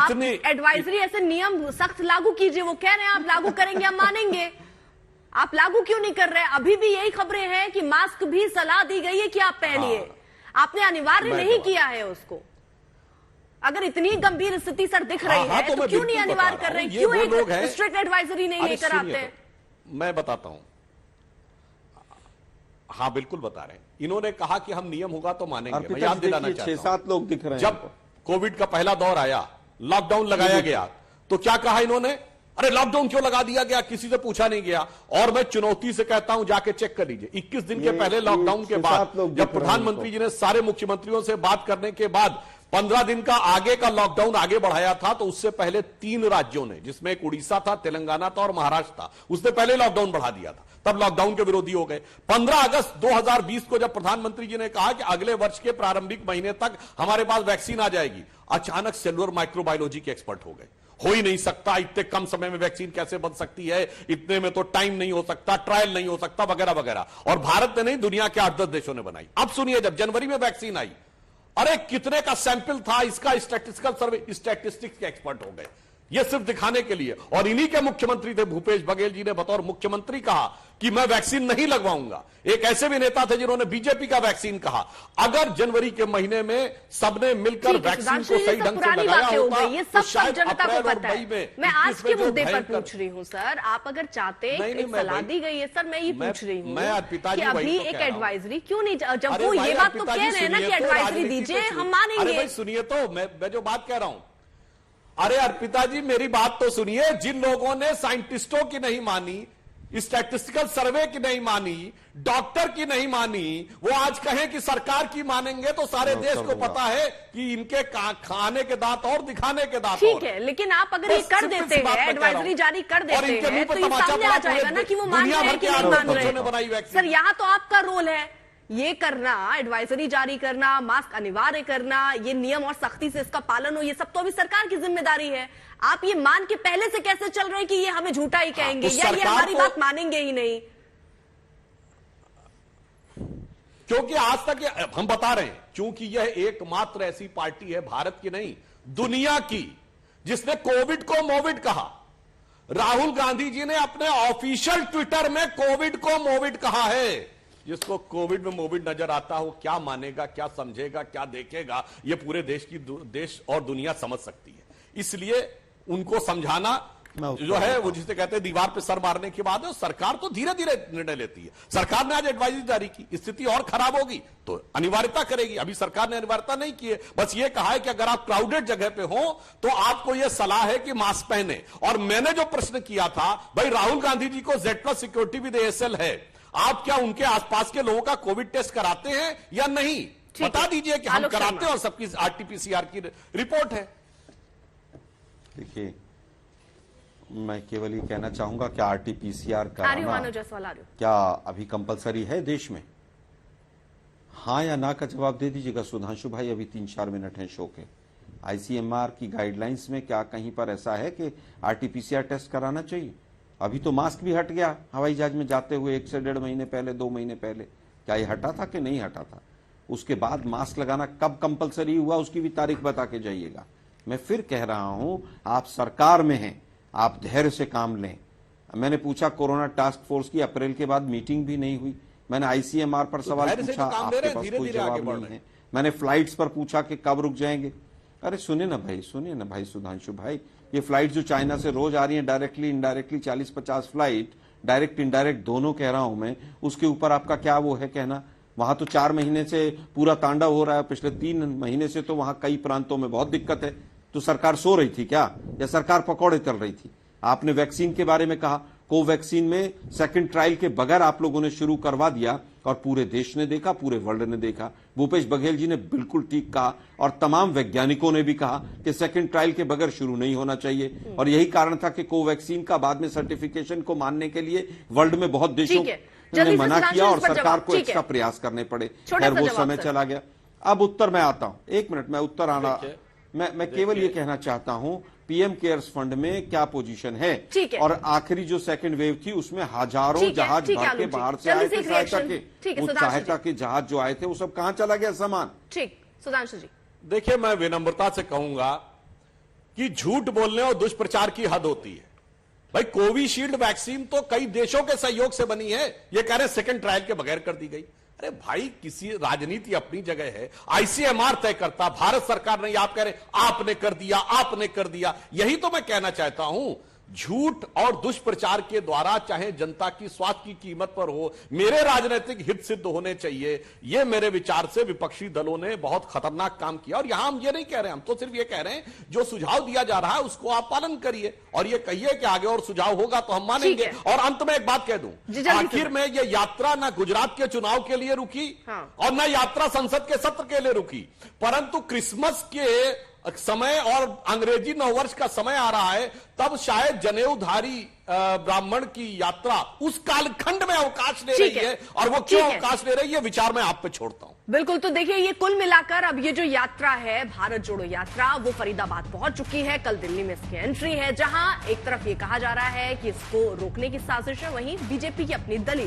इतने एडवाइजरी ऐसे नियम सख्त लागू कीजिए। वो कह रहे हैं आप लागू करेंगे, हम मानेंगे। आप लागू क्यों नहीं कर रहे? अभी भी यही खबरें हैं कि मास्क भी सलाह दी गई है कि आप पहनिए। आपने अनिवार्य नहीं किया है उसको। अगर इतनी गंभीर स्थिति सर दिख रही है तो क्यों नहीं अनिवार्य कर रहे हैं? क्यों एक स्ट्रिक्ट एडवाइजरी नहीं लेकर आते हैं? मैं बताता हूं। हाँ बिल्कुल बता रहे हैं। इन्होंने कहा कि हम नियम होगा तो मानेंगे। मैं याद दिलाना चाहता हूं, 6-7 लोग दिख रहे हैं। जब कोविड का पहला दौर आया, लॉकडाउन लगाया गया, तो क्या कहा इन्होंने? अरे लॉकडाउन क्यों लगा दिया गया, किसी से पूछा नहीं गया। और मैं चुनौती से कहता हूं, जाके चेक कर लीजिए। 21 दिन के पहले लॉकडाउन के बाद जब प्रधानमंत्री जी ने सारे मुख्यमंत्रियों से बात करने के बाद 15 दिन का आगे का लॉकडाउन आगे बढ़ाया था, तो उससे पहले 3 राज्यों ने, जिसमें एक उड़ीसा था, तेलंगाना था और महाराष्ट्र था, उसने पहले लॉकडाउन बढ़ा दिया था। तब लॉकडाउन के विरोधी हो गए। 15 अगस्त 2020 को जब प्रधानमंत्री जी ने कहा कि अगले वर्ष के प्रारंभिक महीने तक हमारे पास वैक्सीन आ जाएगी, अचानक सेलुलर माइक्रोबायोलॉजी के एक्सपर्ट हो गए। हो ही नहीं सकता, इतने कम समय में वैक्सीन कैसे बन सकती है, इतने में तो टाइम नहीं हो सकता, ट्रायल नहीं हो सकता, वगैरह वगैरह। और भारत ने नहीं, दुनिया के 8-10 देशों ने बनाई। अब सुनिए, जब जनवरी में वैक्सीन आई, अरे कितने का सैंपल था, इसका स्टैटिस्टिकल सर्वे, स्टैटिस्टिक्स के एक्सपर्ट हो गए। ये सिर्फ दिखाने के लिए। और इन्हीं के मुख्यमंत्री थे भूपेश बघेल जी ने बतौर मुख्यमंत्री कहा कि मैं वैक्सीन नहीं लगवाऊंगा। एक ऐसे भी नेता थे जिन्होंने बीजेपी का वैक्सीन कहा। अगर जनवरी के महीने में सबने मिलकर वैक्सीन को सही ढंग से लगाया होता, ये सब जनता को पता है। मैं आज के मुद्दे पर पूछ रही हूँ सर। आप अगर चाहते, एक सलाह दी गई है सर, मैं ये पूछ रही हूँ कि अभी एक एडवाइजरी क्यों नहीं, जब वो ये बात तो कह रहे हैं ना कि एडवाइजरी दीजिए, हम मानेंगे। सुनिए तो, मैं जो बात कह रहा हूं, अरे अर्पिता जी मेरी बात तो सुनिए। जिन लोगों ने साइंटिस्टों की नहीं मानी, स्टैटिस्टिकल सर्वे की नहीं मानी, डॉक्टर की नहीं मानी, वो आज कहें कि सरकार की मानेंगे, तो सारे देश को पता है कि इनके खाने के दांत और दिखाने के दांत। ठीक है, लेकिन आप अगर ये कर देते हैं, एडवाइजरी जारी कर देते हैं, तो ये सामने आ जाएगा ना कि वो मान रहे हैं कि नहीं मान रहे हैं। सर यहाँ तो आपका रोल है ये करना, एडवाइजरी जारी करना, मास्क अनिवार्य करना, ये नियम और सख्ती से इसका पालन हो, ये सब तो अभी सरकार की जिम्मेदारी है। आप ये मान के पहले से कैसे चल रहे हैं कि ये हमें झूठा ही कहेंगे, या ये हमारी बात मानेंगे ही नहीं? क्योंकि आज तक हम बता रहे हैं, क्योंकि यह एकमात्र ऐसी पार्टी है भारत की नहीं दुनिया की जिसने कोविड को मोविड कहा। राहुल गांधी जी ने अपने ऑफिशियल ट्विटर में कोविड को मोविड कहा है। जिसको कोविड में मोविड नजर आता हो, क्या मानेगा, क्या समझेगा, क्या देखेगा, यह पूरे देश और दुनिया समझ सकती है। इसलिए उनको समझाना जो है, वो जिसे कहते हैं दीवार पे सर मारने के बाद, सरकार तो धीरे धीरे निर्णय लेती है। सरकार ने आज एडवाइजरी जारी की, स्थिति और खराब होगी तो अनिवार्यता करेगी। अभी सरकार ने अनिवार्यता नहीं की है, बस ये कहा है कि अगर आप क्राउडेड जगह पे हो तो आपको यह सलाह है कि मास्क पहने। और मैंने जो प्रश्न किया था, भाई राहुल गांधी जी को Z+ सिक्योरिटी विद ASL है, आप क्या उनके आसपास के लोगों का कोविड टेस्ट कराते हैं या नहीं? बता दीजिए कि हम कराते हैं और सबकी RT-PCR की रिपोर्ट है। देखिए, मैं केवल ये कहना चाहूंगा कि RT-PCR कराना क्या अभी कंपलसरी है देश में? हाँ या ना का जवाब दे दीजिएगा सुधांशु भाई। अभी 3-4 मिनट हैं शो के। ICMR की गाइडलाइंस में क्या कहीं पर ऐसा है कि RT-PCR टेस्ट कराना चाहिए? अभी तो मास्क भी हट गया हवाई जहाज में जाते हुए 1 से 1.5 महीने पहले, 2 महीने पहले। क्या ये हटा था कि नहीं हटा था? उसके बाद मास्क लगाना कब कंपलसरी हुआ, उसकी भी तारीख बता के जाइएगा। मैं फिर कह रहा हूं, आप सरकार में हैं, आप धैर्य से काम लें। मैंने पूछा कोरोना टास्क फोर्स की अप्रैल के बाद मीटिंग भी नहीं हुई। मैंने ICMR पर सवाल पूछा, आपके पास कोई जवाब नहीं है। मैंने फ्लाइट्स पर पूछा कि कब रुक जाएंगे। अरे सुनिए ना भाई सुधांशु भाई, ये फ्लाइट जो चाइना से रोज आ रही है, directly indirectly 40-50 flight, direct indirect दोनों कह रहा हूं मैं, उसके ऊपर आपका क्या वो है कहना? वहां तो 4 महीने से पूरा तांडव हो रहा है, पिछले 3 महीने से तो वहां कई प्रांतों में बहुत दिक्कत है। तो सरकार सो रही थी क्या, या सरकार पकौड़े तल रही थी? आपने वैक्सीन के बारे में कहा, कोवैक्सीन में सेकंड ट्रायल के बगैर आप लोगों ने शुरू करवा दिया और पूरे देश ने देखा, पूरे वर्ल्ड ने देखा। भूपेश बघेल जी ने बिल्कुल ठीक कहा और तमाम वैज्ञानिकों ने भी कहा कि सेकंड ट्रायल के बगैर शुरू नहीं होना चाहिए। और यही कारण था कि कोवैक्सीन का बाद में सर्टिफिकेशन को मानने के लिए वर्ल्ड में बहुत देशों ने मना किया और सरकार को एक्स्ट्रा प्रयास करने पड़े। खैर वो समय चला गया। अब उत्तर में आता हूं, 1 मिनट में उत्तर आना। मैं केवल ये कहना चाहता हूं, PM केयर्स फंड में क्या पोजीशन है, और आखिरी जो सेकंड वेव थी उसमें हजारों जहाज भर के बाहर से आए थे सहायता के, वो सहायता के जहाज जो आए थे वो सब कहां चला गया सामान? ठीक, सुधांशु जी। देखिए, मैं विनम्रता से कहूंगा कि झूठ बोलने और दुष्प्रचार की हद होती है। भाई कोविशील्ड वैक्सीन तो कई देशों के सहयोग से बनी है, ये कह रहे हैं सेकंड ट्रायल के बगैर कर दी गई। अरे भाई किसी राजनीति अपनी जगह है, आईसीएमआर तय करता, भारत सरकार नहीं। आप कह रहे आपने कर दिया, आपने कर दिया। यही तो मैं कहना चाहता हूं, झूठ और दुष्प्रचार के द्वारा चाहे जनता की स्वास्थ्य की कीमत पर हो, मेरे राजनीतिक हित सिद्ध होने चाहिए। ये मेरे विचार से विपक्षी दलों ने बहुत खतरनाक काम किया। और यहां हम ये नहीं कह रहे, हम तो सिर्फ ये कह रहे हैं जो सुझाव दिया जा रहा है उसको आप पालन करिए और ये कहिए कि आगे और सुझाव होगा तो हम मानेंगे। और अंत में एक बात कह दूं, आखिर में ये यात्रा ना गुजरात के चुनाव के लिए रुकी और ना यात्रा संसद के सत्र के लिए रुकी, परंतु क्रिसमस के समय और अंग्रेजी नववर्ष का समय आ रहा है, तब शायद जनेऊधारी ब्राह्मण की यात्रा उस कालखंड में अवकाश ले रही है। और वो क्यों अवकाश ले रही है, विचार मैं आप पे छोड़ता हूं। बिल्कुल, तो देखिए ये कुल मिलाकर अब ये जो यात्रा है, भारत जोड़ो यात्रा, वो फरीदाबाद पहुंच चुकी है। कल दिल्ली में इसकी एंट्री है, जहां एक तरफ ये कहा जा रहा है कि इसको रोकने की साजिश है, वहीं बीजेपी की अपनी दलील